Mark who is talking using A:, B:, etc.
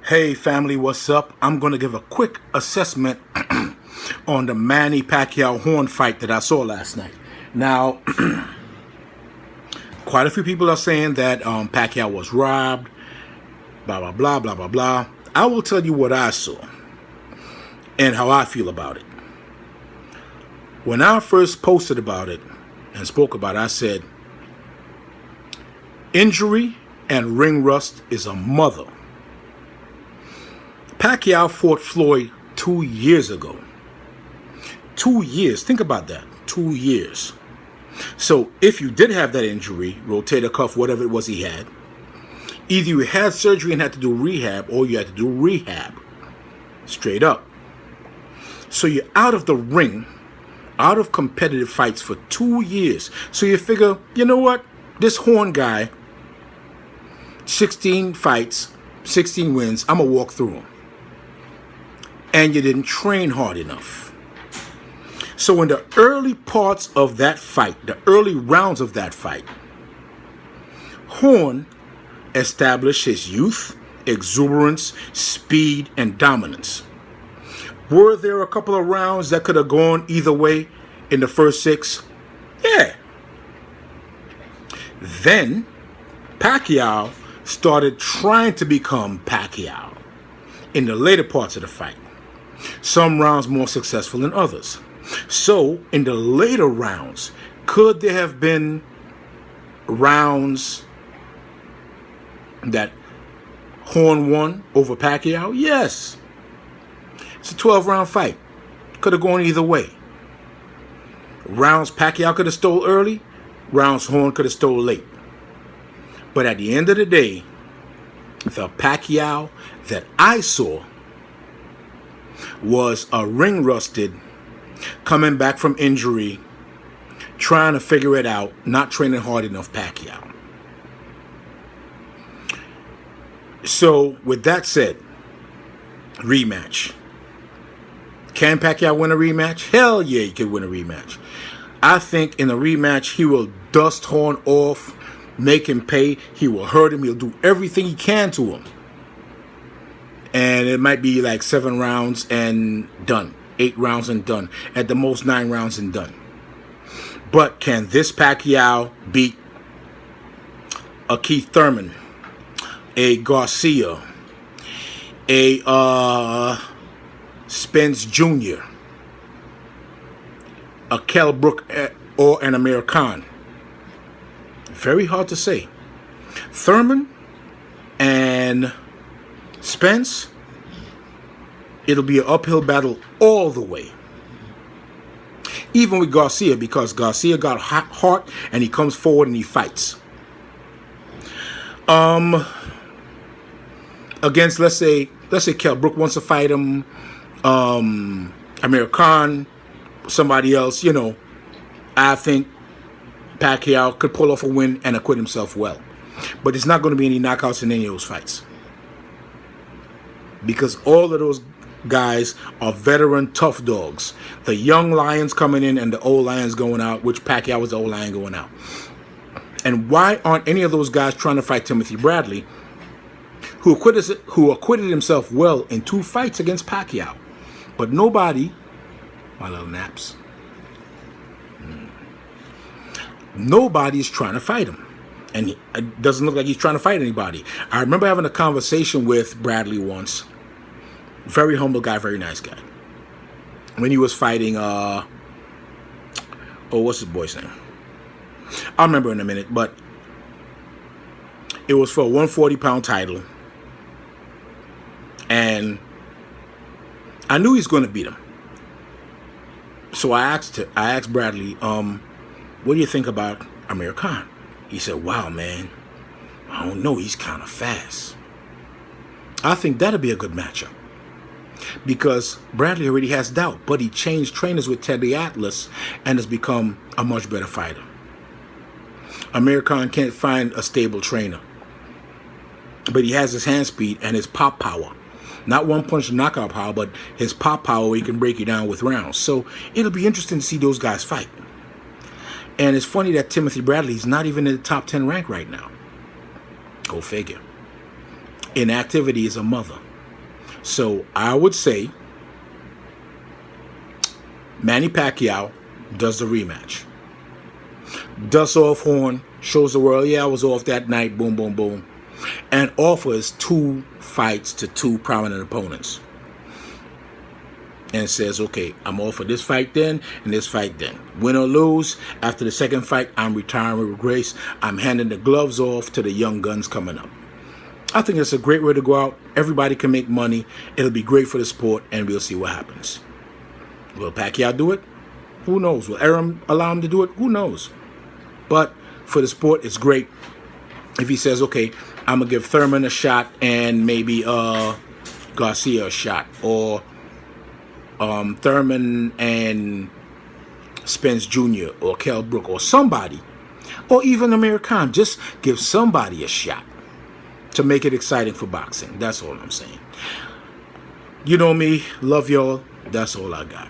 A: Hey family, what's up? I'm going to give a quick assessment on the Manny Pacquiao horn fight that I saw last night. Now, quite a few people are saying that Pacquiao was robbed, blah, blah, blah, blah, blah, blah. I will tell you what I saw and how I feel about it. When I first posted about it and spoke about it, I said, injury and ring rust is a mother. Pacquiao fought Floyd 2 years ago. 2 years. Think about that. 2 years. So if you did have that injury, rotator cuff, whatever it was he had, either you had surgery and had to do rehab or you had to do rehab. Straight up. So you're out of the ring, out of competitive fights for 2 years. So you figure, you know what? This horn guy, 16 fights, 16 wins, I'm going to walk through him. And you didn't train hard enough. So in the early parts of that fight, the early rounds of that fight, Horn established his youth, exuberance, speed, and dominance. Were there a couple of rounds that could have gone either way in the first 6? Yeah. Then Pacquiao started trying to become Pacquiao in the later parts of the fight. Some rounds more successful than others. So, in the later rounds, could there have been rounds that Horn won over Pacquiao? Yes. It's a 12-round fight. Could have gone either way. Rounds Pacquiao could have stole early. Rounds Horn could have stole late. But at the end of the day, the Pacquiao that I saw was a ring rusted, coming back from injury, trying to figure it out, not training hard enough Pacquiao. So with that said, rematch. Can Pacquiao win a rematch? Hell yeah, he could win a rematch. I think in a rematch, he will dust Horn off, make him pay. He will hurt him. He'll do everything he can to him. And it might be like 7 rounds and done. 8 rounds and done. At the most 9 rounds and done. But can this Pacquiao beat a Keith Thurman, a Garcia, a Spence Jr., a Kell Brook, or an Amir Khan? Very hard to say. Thurman and Spence, it'll be an uphill battle all the way. Even with Garcia, because Garcia got heart and he comes forward and he fights. Against, let's say Kell Brook wants to fight him, Amir Khan, somebody else, I think Pacquiao could pull off a win and acquit himself well. But it's not going to be any knockouts in any of those fights. Because all of those guys are veteran tough dogs. The young lions coming in and the old lions going out, which Pacquiao was the old lion going out. And why aren't any of those guys trying to fight Timothy Bradley, who acquitted himself well in 2 fights against Pacquiao? But nobody, my little naps, nobody's trying to fight him. And it doesn't look like he's trying to fight anybody. I remember having a conversation with Bradley once. Very humble guy, very nice guy. When he was fighting, what's his boy's name? I'll remember in a minute, but it was for a 140-pound title. And I knew he's going to beat him. So I asked Bradley, what do you think about Amir Khan? He said, wow, man, I don't know, he's kind of fast. I think that'll be a good matchup. Because Bradley already has doubt, but he changed trainers with Teddy Atlas and has become a much better fighter. Amir Khan can't find a stable trainer. But he has his hand speed and his pop power. Not one-punch knockout power, but his pop power, he can break you down with rounds. So it'll be interesting to see those guys fight. And it's funny that Timothy Bradley's not even in the top 10 rank right now. Go figure. Inactivity is a mother. So I would say Manny Pacquiao does the rematch. Dusts off horn, shows the world, yeah, I was off that night, boom, boom, boom. And offers 2 fights to 2 prominent opponents. And says, okay, I'm off for this fight then and this fight then. Win or lose, after the second fight, I'm retiring with grace. I'm handing the gloves off to the young guns coming up. I think it's a great way to go out. Everybody can make money. It'll be great for the sport, and we'll see what happens. Will Pacquiao do it? Who knows? Will Arum allow him to do it? Who knows? But for the sport, it's great. If he says, okay, I'm going to give Thurman a shot and maybe Garcia a shot, or Thurman and Spence Jr. or Kell Brook or somebody, or even Amir Khan, just give somebody a shot to make it exciting for boxing. That's all I'm saying. You know me, love y'all. That's all I got.